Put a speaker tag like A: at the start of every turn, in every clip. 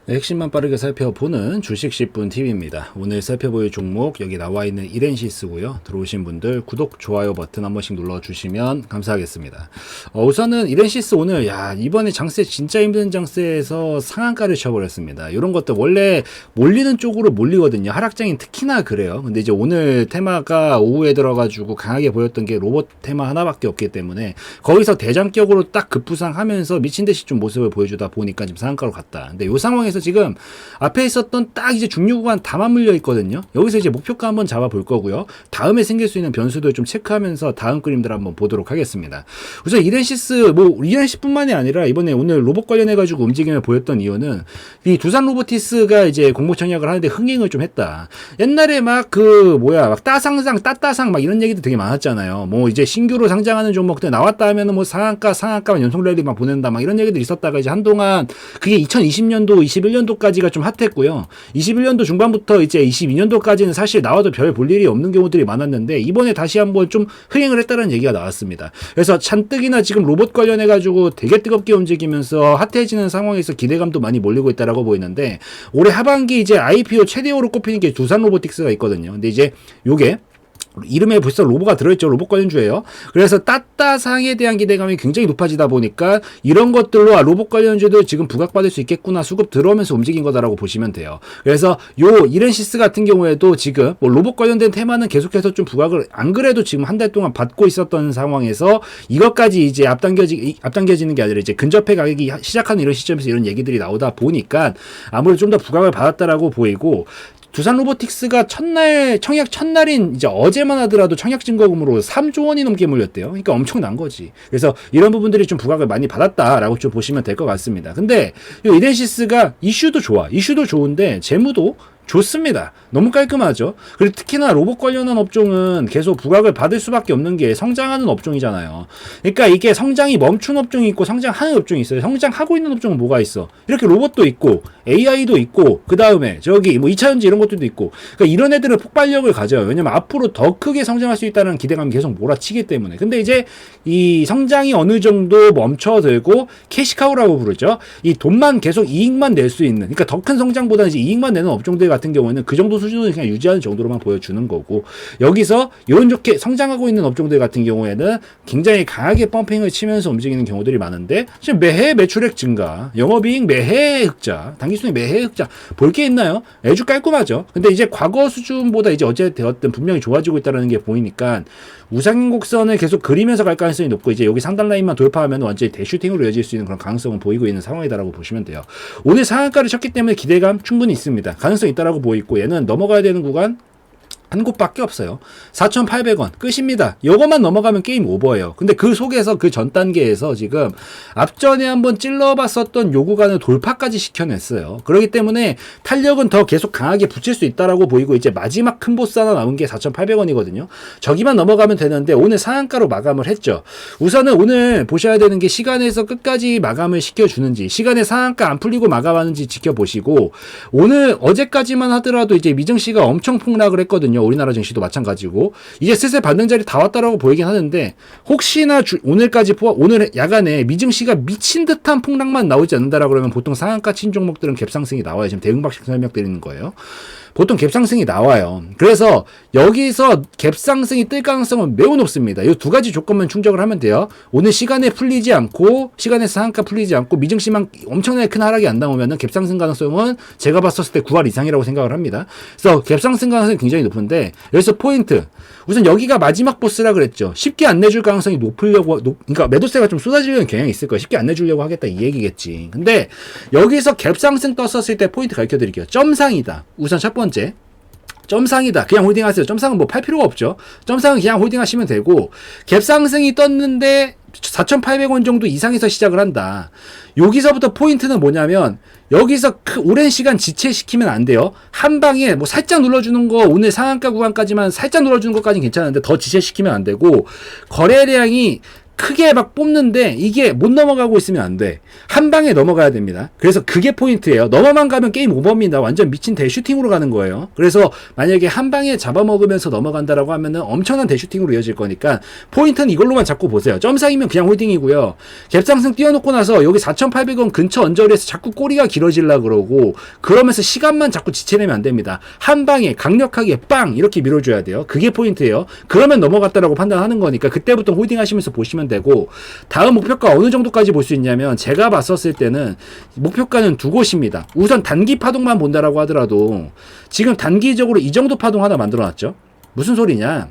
A: 핵심만 빠르게 살펴보는 주식 10분 TV입니다. 오늘 살펴볼 종목 여기 나와 있는 이렌시스고요. 들어오신 분들 구독, 좋아요 버튼 한 번씩 눌러주시면 감사하겠습니다. 우선은 이렌시스 오늘 이번에 장세 진짜 힘든 장세에서 상한가를 쳐버렸습니다. 이런 것들 원래 몰리는 쪽으로 몰리거든요. 하락장인 특히나 그래요. 근데 이제 오늘 테마가 오후에 들어가지고 강하게 보였던 게 로봇 테마 하나밖에 없기 때문에 거기서 대장격으로 딱 급부상하면서 미친듯이 좀 모습을 보여주다 보니까 지금 상한가로 갔다. 근데 이 상황에서 지금 앞에 있었던 딱 이제 중류 구간 다 맞물려 있거든요. 여기서 이제 목표가 한번 잡아볼 거고요. 다음에 생길 수 있는 변수들 좀 체크하면서 다음 그림들 한번 보도록 하겠습니다. 우선 이렌시스 이렌시뿐만이 아니라 이번에 오늘 로봇 관련해 가지고 움직임을 보였던 이유는 이 두산 로보티스가 이제 공모 청약을 하는데 흥행을 좀 했다. 옛날에 막 따상상 따따상 막 이런 얘기도 되게 많았잖아요. 뭐 이제 신규로 상장하는 종목들 나왔다 하면은 뭐 상한가만 연속 랠리 막 보낸다 막 이런 얘기도 있었다가 이제 한동안 그게 2020년도 21년도까지가 좀 핫했고요. 21년도 중반부터 이제 22년도까지는 사실 나와도 별 볼 일이 없는 경우들이 많았는데 이번에 다시 한번 좀 흥행을 했다는 얘기가 나왔습니다. 그래서 잔뜩이나 지금 로봇 관련해 가지고 되게 뜨겁게 움직이면서 핫해지는 상황에서 기대감도 많이 몰리고 있다라고 보이는데 올해 하반기 이제 IPO 최대호로 꼽히는 게 두산 로보틱스가 있거든요. 근데 이제 요게 이름에 벌써 로보가 들어있죠. 로봇 관련주예요. 그래서 따따상에 대한 기대감이 굉장히 높아지다 보니까 이런 것들로 로봇 관련주도 지금 부각받을 수 있겠구나 수급 들어오면서 움직인 거다라고 보시면 돼요. 그래서 요 이렌시스 같은 경우에도 지금 뭐 로봇 관련된 테마는 계속해서 좀 부각을 안 그래도 지금 한 달 동안 받고 있었던 상황에서 이것까지 이제 앞당겨지는 게 아니라 이제 근접해 가격이 시작하는 이런 시점에서 이런 얘기들이 나오다 보니까 아무래도 좀 더 부각을 받았다라고 보이고 두산 로보틱스가 청약 첫날인 이제 어제만 하더라도 청약 증거금으로 3조 원이 넘게 몰렸대요. 그러니까 엄청난 거지. 그래서 이런 부분들이 좀 부각을 많이 받았다라고 좀 보시면 될 것 같습니다. 근데 이 이렌시스가 이슈도 좋아. 이슈도 좋은데 재무도 좋습니다. 너무 깔끔하죠. 그리고 특히나 로봇 관련한 업종은 계속 부각을 받을 수밖에 없는 게 성장하는 업종이잖아요. 그러니까 이게 성장이 멈춘 업종이 있고 성장하는 업종이 있어요. 성장하고 있는 업종은 뭐가 있어? 이렇게 로봇도 있고 AI도 있고 그 다음에 저기 뭐 2차전지 이런 것들도 있고 그러니까 이런 애들은 폭발력을 가져요. 왜냐면 앞으로 더 크게 성장할 수 있다는 기대감이 계속 몰아치기 때문에. 근데 이제 이 성장이 어느 정도 멈춰들고 캐시카우라고 부르죠. 이 돈만 계속 이익만 낼 수 있는 그러니까 더 큰 성장보다는 이제 이익만 내는 업종들 같은 경우에는 그 정도 수준을 그냥 유지하는 정도로만 보여주는 거고 여기서 이런 좋게 성장하고 있는 업종들 같은 경우에는 굉장히 강하게 펌핑을 치면서 움직이는 경우들이 많은데 지금 매해 매출액 증가, 영업이익 매해 흑자, 당기순이익 매해 흑자 볼 게 있나요? 아주 깔끔하죠. 근데 이제 과거 수준보다 이제 어제 되었든 분명히 좋아지고 있다는 게 보이니까 우상향 곡선을 계속 그리면서 갈 가능성이 높고 이제 여기 상단 라인만 돌파하면 완전히 대슈팅으로 이어질 수 있는 그런 가능성은 보이고 있는 상황이다라고 보시면 돼요. 오늘 상한가를 쳤기 때문에 기대감 충분히 있습니다. 가능성이 있다라고 보이고 얘는 넘어가야 되는 구간 한 곳밖에 없어요. 4,800원 끝입니다. 요것만 넘어가면 게임 오버예요. 근데 그 속에서 그 전 단계에서 지금 앞전에 한번 찔러봤었던 요 구간을 돌파까지 시켜냈어요. 그렇기 때문에 탄력은 더 계속 강하게 붙일 수 있다라고 보이고 이제 마지막 큰 보스 하나 남은 게 4,800원이거든요. 저기만 넘어가면 되는데 오늘 상한가로 마감을 했죠. 우선은 오늘 보셔야 되는 게 시간에서 끝까지 마감을 시켜주는지 시간에 상한가 안 풀리고 마감하는지 지켜보시고 오늘 어제까지만 하더라도 이제 미증시가 엄청 폭락을 했거든요. 우리나라 증시도 마찬가지고 이제 슬슬 반등 자리 다 왔다라고 보이긴 하는데 혹시나 오늘까지 오늘 야간에 미증시가 미친 듯한 폭락만 나오지 않는다라고 그러면 보통 상한가 친 종목들은 갭상승이 나와요. 지금 대응박식 설명드리는 거예요. 보통 갭상승이 나와요. 그래서 여기서 갭상승이 뜰 가능성은 매우 높습니다. 이 두 가지 조건만 충족을 하면 돼요. 오늘 시간에 풀리지 않고 시간에서 상한가 풀리지 않고 미증시만 엄청나게 큰 하락이 안 나오면은 갭상승 가능성은 제가 봤었을 때 9할 이상이라고 생각을 합니다. 그래서 갭상승 가능성이 굉장히 높은데 여기서 포인트 우선 여기가 마지막 보스라 그랬죠. 쉽게 안 내줄 가능성이 그러니까 매도세가 좀 쏟아지려는 경향이 있을 거예요. 쉽게 안 내주려고 하겠다 이 얘기겠지. 근데 여기서 갭상승 떴었을 때 포인트 가르쳐 드릴게요. 점상이다. 우선 첫 번째 점상이다. 그냥 홀딩하세요. 점상은 뭐 팔 필요가 없죠. 점상은 그냥 홀딩하시면 되고 갭상승이 떴는데 4,800원 정도 이상에서 시작을 한다. 여기서부터 포인트는 뭐냐면 여기서 오랜 시간 지체시키면 안 돼요. 한 방에 뭐 살짝 눌러주는 거 오늘 상한가 구간까지만 살짝 눌러주는 것까지는 괜찮은데 더 지체시키면 안 되고 거래량이 크게 막 뽑는데 이게 못 넘어가고 있으면 안 돼. 한 방에 넘어가야 됩니다. 그래서 그게 포인트예요. 넘어만 가면 게임 오버입니다. 완전 미친 대슈팅으로 가는 거예요. 그래서 만약에 한 방에 잡아먹으면서 넘어간다라고 하면은 엄청난 대슈팅으로 이어질 거니까 포인트는 이걸로만 잡고 보세요. 점상이면 그냥 홀딩이고요. 갭상승 띄워놓고 나서 여기 4,800원 근처 언저리에서 자꾸 꼬리가 길어지려 그러고 그러면서 시간만 자꾸 지체내면 안 됩니다. 한 방에 강력하게 빵 이렇게 밀어줘야 돼요. 그게 포인트예요. 그러면 넘어갔다라고 판단하는 거니까 그때부터 홀딩 하시면서 보시면 되고, 다음 목표가 어느 정도까지 볼 수 있냐면 제가 봤었을 때는 목표가는 두 곳입니다. 우선 단기 파동만 본다라고 하더라도 지금 단기적으로 이 정도 파동 하나 만들어놨죠. 무슨 소리냐,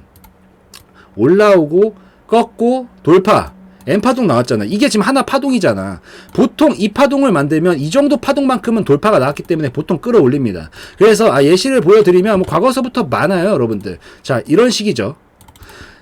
A: 올라오고 꺾고 돌파 N파동 나왔잖아. 이게 지금 하나 파동이잖아. 보통 이 파동을 만들면 이 정도 파동만큼은 돌파가 나왔기 때문에 보통 끌어올립니다. 그래서 예시를 보여드리면 뭐 과거서부터 많아요, 여러분들. 자, 이런 식이죠.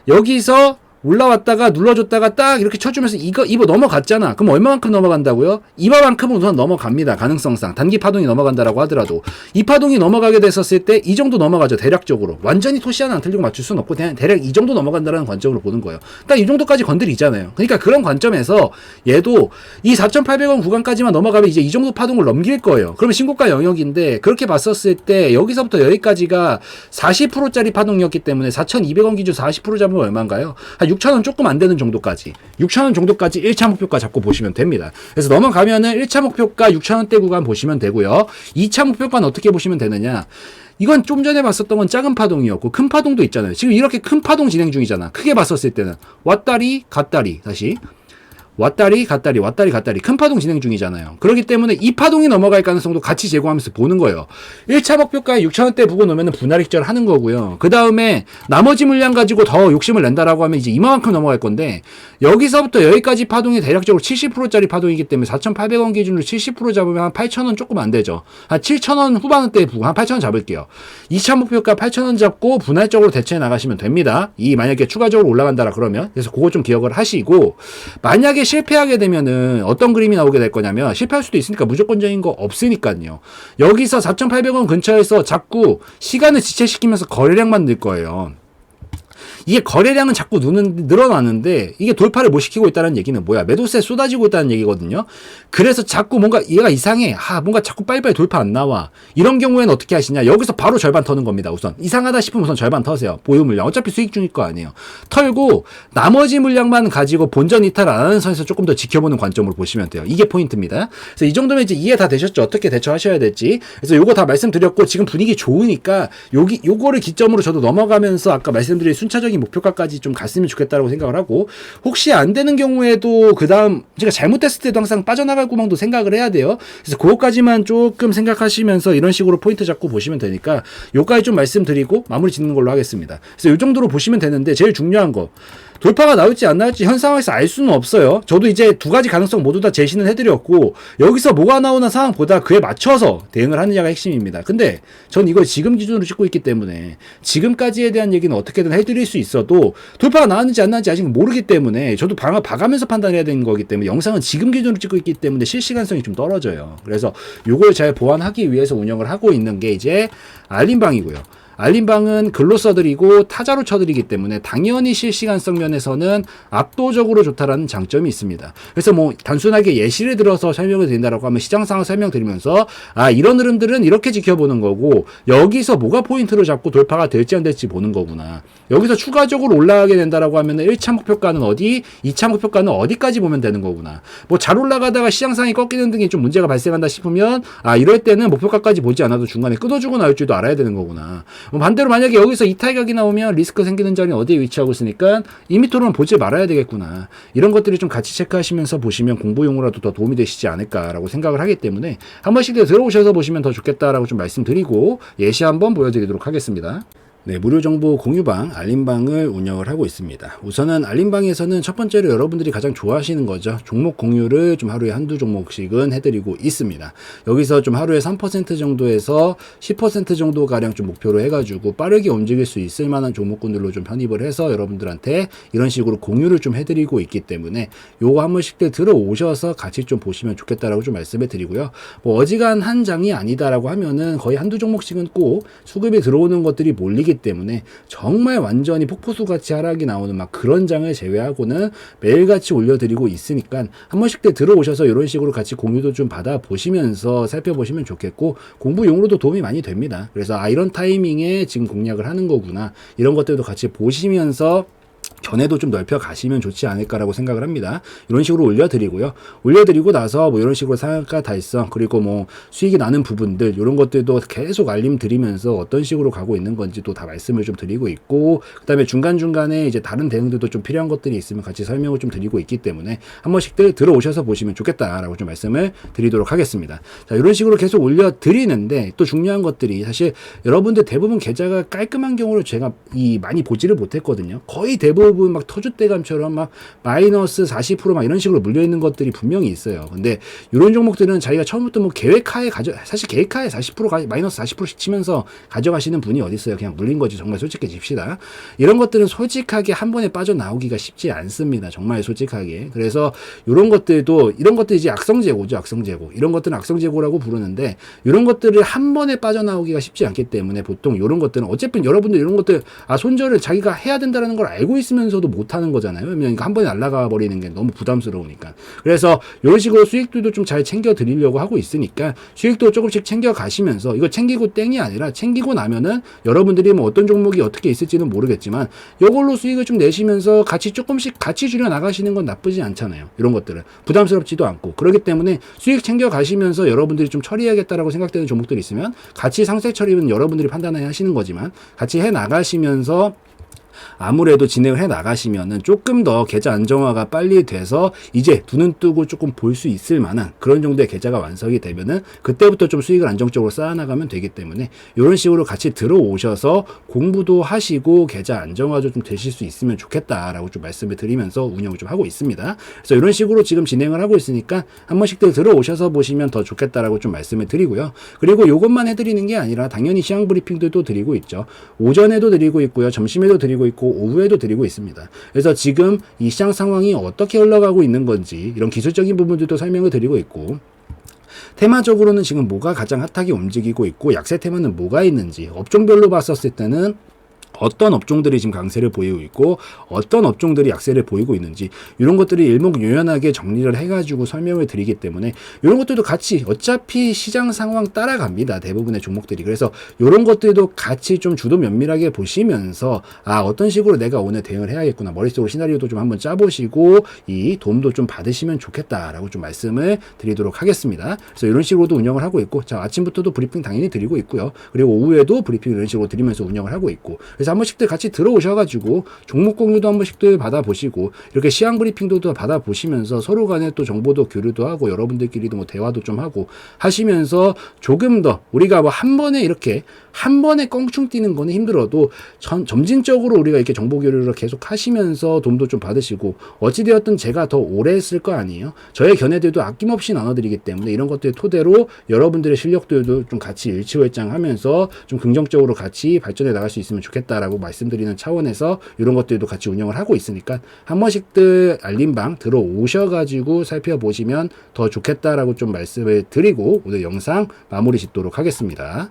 A: 여기서 올라왔다가 눌러줬다가 딱 이렇게 쳐주면서 이거 넘어갔잖아. 그럼 얼마만큼 넘어간다고요? 이만큼은 우선 넘어갑니다. 가능성상. 단기 파동이 넘어간다라고 하더라도. 이 파동이 넘어가게 됐었을 때 이 정도 넘어가죠. 대략적으로. 완전히 토시 하나 안 틀리고 맞출 수는 없고 그냥 대략 이 정도 넘어간다라는 관점으로 보는 거예요. 딱 이 정도까지 건드리잖아요. 그러니까 그런 관점에서 얘도 이 4,800원 구간까지만 넘어가면 이제 이 정도 파동을 넘길 거예요. 그러면 신고가 영역인데 그렇게 봤었을 때 여기서부터 여기까지가 40%짜리 파동이었기 때문에 4,200원 기준 40% 잡으면 얼마인가요? 한 6,000원 조금 안 되는 정도까지 6,000원 정도까지 1차 목표가 잡고 보시면 됩니다. 그래서 넘어가면은 1차 목표가 6,000원대 구간 보시면 되고요. 2차 목표가는 어떻게 보시면 되느냐, 이건 좀 전에 봤었던 건 작은 파동이었고 큰 파동도 있잖아요. 지금 이렇게 큰 파동 진행 중이잖아. 크게 봤었을 때는 왔다리 갔다리, 다시 왔다리 갔다리 왔다리 갔다리 큰 파동 진행 중이잖아요. 그렇기 때문에 이 파동이 넘어갈 가능성도 같이 제고하면서 보는 거예요. 1차 목표가에 6,000원대 보고 놓으면 분할 익절 하는 거고요. 그 다음에 나머지 물량 가지고 더 욕심을 낸다라고 하면 이제 이만큼 넘어갈 건데, 여기서부터 여기까지 파동이 대략적으로 70%짜리 파동이기 때문에 4,800원 기준으로 70% 잡으면 한 8,000원 조금 안 되죠. 한 7,000원 후반대 보고 한 8,000원 잡을게요. 2차 목표가 8,000원 잡고 분할적으로 대처해 나가시면 됩니다. 이 만약에 추가적으로 올라간다라 그러면. 그래서 그거 좀 기억을 하시고, 만약에 실패하게 되면은 어떤 그림이 나오게 될 거냐면, 실패할 수도 있으니까 무조건적인 거 없으니까요. 여기서 4,800원 근처에서 자꾸 시간을 지체시키면서 거래량만 늘 거예요. 이게 거래량은 자꾸 늘어나는데 이게 돌파를 못 시키고 있다는 얘기는 뭐야? 매도세 쏟아지고 있다는 얘기거든요. 그래서 자꾸 뭔가 얘가 이상해. 뭔가 자꾸 빨리빨리 돌파 안 나와. 이런 경우에는 어떻게 하시냐? 여기서 바로 절반 터는 겁니다. 우선 이상하다 싶으면 우선 절반 터세요. 보유 물량. 어차피 수익 중일 거 아니에요. 털고 나머지 물량만 가지고 본전 이탈 안 하는 선에서 조금 더 지켜보는 관점으로 보시면 돼요. 이게 포인트입니다. 그래서 이 정도면 이제 이해 다 되셨죠? 어떻게 대처하셔야 될지. 그래서 요거 다 말씀드렸고, 지금 분위기 좋으니까 요거를 기점으로 저도 넘어가면서 아까 말씀드린 순차적인 목표가까지 좀 갔으면 좋겠다라고 생각을 하고, 혹시 안 되는 경우에도 그 다음 제가 잘못됐을 때도 항상 빠져나갈 구멍도 생각을 해야 돼요. 그래서 그것까지만 조금 생각하시면서 이런 식으로 포인트 잡고 보시면 되니까 요까지 좀 말씀드리고 마무리 짓는 걸로 하겠습니다. 그래서 요 정도로 보시면 되는데, 제일 중요한 거, 돌파가 나올지 안 나올지 현 상황에서 알 수는 없어요. 저도 이제 두 가지 가능성 모두 다 제시는 해드렸고, 여기서 뭐가 나오는 상황보다 그에 맞춰서 대응을 하느냐가 핵심입니다. 근데 전 이걸 지금 기준으로 찍고 있기 때문에 지금까지에 대한 얘기는 어떻게든 해드릴 수 있어도 돌파가 나왔는지 안 나왔는지 아직 모르기 때문에 저도 봐가면서 판단해야 되는 거기 때문에 영상은 지금 기준으로 찍고 있기 때문에 실시간성이 좀 떨어져요. 그래서 요걸 잘 보완하기 위해서 운영을 하고 있는 게 이제 알림방이고요. 알림방은 글로 써드리고 타자로 쳐드리기 때문에 당연히 실시간성 면에서는 압도적으로 좋다라는 장점이 있습니다. 그래서 뭐 단순하게 예시를 들어서 설명을 드린다라고 하면 시장 상황 설명드리면서 이런 흐름들은 이렇게 지켜보는 거고, 여기서 뭐가 포인트로 잡고 돌파가 될지 안 될지 보는 거구나. 여기서 추가적으로 올라가게 된다라고 하면 1차 목표가는 어디, 2차 목표가는 어디까지 보면 되는 거구나. 뭐 잘 올라가다가 시장 상황이 꺾이는 등의 좀 문제가 발생한다 싶으면 이럴 때는 목표가까지 보지 않아도 중간에 끊어주고 나올 줄도 알아야 되는 거구나. 반대로 만약에 여기서 이탈각이 나오면 리스크 생기는 자리는 어디에 위치하고 있으니까 2m로는 보지 말아야 되겠구나. 이런 것들이 좀 같이 체크하시면서 보시면 공부용으로라도 더 도움이 되시지 않을까라고 생각을 하기 때문에 한 번씩 들어오셔서 보시면 더 좋겠다라고 좀 말씀드리고 예시 한번 보여드리도록 하겠습니다. 네, 무료정보 공유방, 알림방을 운영을 하고 있습니다. 우선은 알림방에서는 첫 번째로 여러분들이 가장 좋아하시는 거죠. 종목 공유를 좀 하루에 한두 종목씩은 해드리고 있습니다. 여기서 좀 하루에 3% 정도에서 10% 정도 가량 좀 목표로 해가지고 빠르게 움직일 수 있을 만한 종목군들로 좀 편입을 해서 여러분들한테 이런 식으로 공유를 좀 해드리고 있기 때문에 요거 한 번씩들 들어오셔서 같이 좀 보시면 좋겠다라고 좀 말씀을 드리고요. 뭐 어지간한 장이 아니다라고 하면은 거의 한두 종목씩은 꼭 수급이 들어오는 것들이 몰리기 아니기 때문에 정말 완전히 폭포수같이 하락이 나오는 막 그런 장을 제외하고는 매일같이 올려드리고 있으니까 한 번씩 때 들어오셔서 이런 식으로 같이 공유도 좀 받아보시면서 살펴보시면 좋겠고, 공부용으로도 도움이 많이 됩니다. 그래서 이런 타이밍에 지금 공략을 하는 거구나, 이런 것들도 같이 보시면서 견해도 좀 넓혀 가시면 좋지 않을까라고 생각을 합니다. 이런 식으로 올려드리고요. 올려드리고 나서 뭐 이런 식으로 상한가 달성, 그리고 뭐 수익이 나는 부분들, 이런 것들도 계속 알림 드리면서 어떤 식으로 가고 있는 건지도 다 말씀을 좀 드리고 있고, 그 다음에 중간중간에 이제 다른 대응들도 좀 필요한 것들이 있으면 같이 설명을 좀 드리고 있기 때문에 한 번씩들 들어오셔서 보시면 좋겠다라고 좀 말씀을 드리도록 하겠습니다. 자, 이런 식으로 계속 올려드리는데 또 중요한 것들이, 사실 여러분들 대부분 계좌가 깔끔한 경우를 제가 많이 보지를 못했거든요. 거의 대부분 막 터줏대감처럼 막 마이너스 40%막 이런 식으로 물려있는 것들이 분명히 있어요. 근데 이런 종목들은 자기가 처음부터 뭐 계획하에 사실 계획하에 40% 마이너스 40%씩 치면서 가져가시는 분이 어디 있어요. 그냥 물린 거지. 정말 솔직해집시다. 이런 것들은 솔직하게 한 번에 빠져나오기가 쉽지 않습니다. 정말 솔직하게. 그래서 이런 것들도, 이런 것들이 이제 악성재고죠. 악성재고. 이런 것들은 악성재고라고 부르는데, 이런 것들을 한 번에 빠져나오기가 쉽지 않기 때문에 보통 이런 것들은, 어쨌든 여러분들 이런 것들 손절을 자기가 해야 된다는 걸 알고 있으면서도 못하는 거잖아요. 왜냐면 한 번에 날아가 버리는 게 너무 부담스러우니까. 그래서 이런 식으로 수익들도 좀 잘 챙겨 드리려고 하고 있으니까 수익도 조금씩 챙겨 가시면서, 이거 챙기고 땡이 아니라 챙기고 나면은 여러분들이 뭐 어떤 종목이 어떻게 있을지는 모르겠지만 이걸로 수익을 좀 내시면서 같이 조금씩 같이 줄여 나가시는 건 나쁘지 않잖아요. 이런 것들은 부담스럽지도 않고. 그렇기 때문에 수익 챙겨 가시면서 여러분들이 좀 처리해야겠다라고 생각되는 종목들이 있으면 같이 상세 처리는 여러분들이 판단해야 하시는 거지만 같이 해 나가시면서 아무래도 진행을 해 나가시면은 조금 더 계좌 안정화가 빨리 돼서 이제 두 눈 뜨고 조금 볼 수 있을 만한 그런 정도의 계좌가 완성이 되면은 그때부터 좀 수익을 안정적으로 쌓아나가면 되기 때문에 이런 식으로 같이 들어오셔서 공부도 하시고 계좌 안정화도 좀 되실 수 있으면 좋겠다라고 좀 말씀을 드리면서 운영을 좀 하고 있습니다. 그래서 이런 식으로 지금 진행을 하고 있으니까 한 번씩들 들어오셔서 보시면 더 좋겠다라고 좀 말씀을 드리고요. 그리고 이것만 해드리는 게 아니라 당연히 시황 브리핑들도 드리고 있죠. 오전에도 드리고 있고요. 점심에도 드리고 있고 오후에도 드리고 있습니다. 그래서 지금 이 시장 상황이 어떻게 흘러가고 있는 건지 이런 기술적인 부분들도 설명을 드리고 있고, 테마적으로는 지금 뭐가 가장 핫하게 움직이고 있고 약세 테마는 뭐가 있는지, 업종별로 봤었을 때는 어떤 업종들이 지금 강세를 보이고 있고 어떤 업종들이 약세를 보이고 있는지, 이런 것들이 일목요연하게 정리를 해가지고 설명을 드리기 때문에 이런 것들도 같이, 어차피 시장 상황 따라갑니다. 대부분의 종목들이. 그래서 이런 것들도 같이 좀 주도 면밀하게 보시면서 어떤 식으로 내가 오늘 대응을 해야겠구나, 머릿속으로 시나리오도 좀 한번 짜보시고 이 도움도 좀 받으시면 좋겠다라고 좀 말씀을 드리도록 하겠습니다. 그래서 이런 식으로도 운영을 하고 있고, 자, 아침부터도 브리핑 당연히 드리고 있고요. 그리고 오후에도 브리핑 이런 식으로 드리면서 운영을 하고 있고, 그래서 한 번씩들 같이 들어오셔가지고 종목 공유도 한 번씩들 받아보시고, 이렇게 시황 브리핑도 받아보시면서 서로 간에 또 정보도 교류도 하고 여러분들끼리도 뭐 대화도 좀 하고 하시면서 조금 더 우리가 뭐 한 번에 이렇게 한 번에 껑충 뛰는 거는 힘들어도 점진적으로 우리가 이렇게 정보 교류를 계속 하시면서 도움도 좀 받으시고, 어찌되었든 제가 더 오래 했을 거 아니에요. 저의 견해들도 아낌없이 나눠드리기 때문에 이런 것들 토대로 여러분들의 실력들도 좀 같이 일치월장하면서 좀 긍정적으로 같이 발전해 나갈 수 있으면 좋겠다라고 말씀드리는 차원에서 이런 것들도 같이 운영을 하고 있으니까 한 번씩들 알림방 들어오셔가지고 살펴보시면 더 좋겠다라고 좀 말씀을 드리고 오늘 영상 마무리 짓도록 하겠습니다.